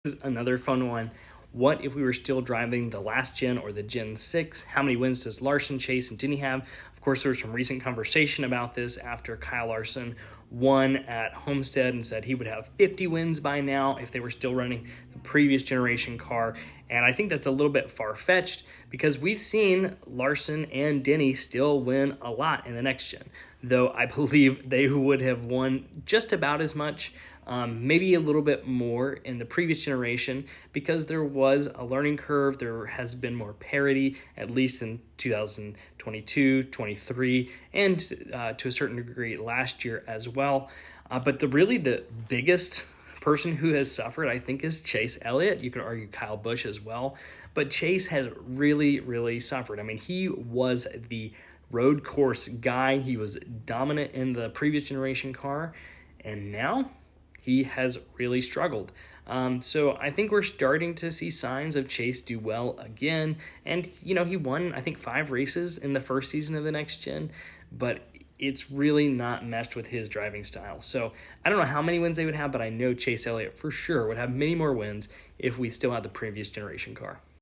Is another fun one. What if we were still driving the last gen or the Gen 6? How many wins does Larson, Chase, and Denny have? Of course, there was some recent conversation about this after Kyle Larson won at Homestead and said he would have 50 wins by now if they were still running the previous generation car. And I think that's a little bit far-fetched because we've seen Larson and Denny still win a lot in the next gen, though I believe they would have won just about as much, maybe a little bit more in the previous generation because there was a learning curve. There has been more parity, at least in 2022, 23, and to a certain degree last year as well. But the biggest person who has suffered, I think, is Chase Elliott. You could argue Kyle Busch as well, but Chase has really, really suffered. I mean, he was the road course guy. He was dominant in the previous generation car, and now he has really struggled. So I think we're starting to see signs of Chase do well again. And, he won, I think, 5 races in the first season of the next gen, but it's really not meshed with his driving style. So I don't know how many wins they would have, but I know Chase Elliott for sure would have many more wins if we still had the previous generation car.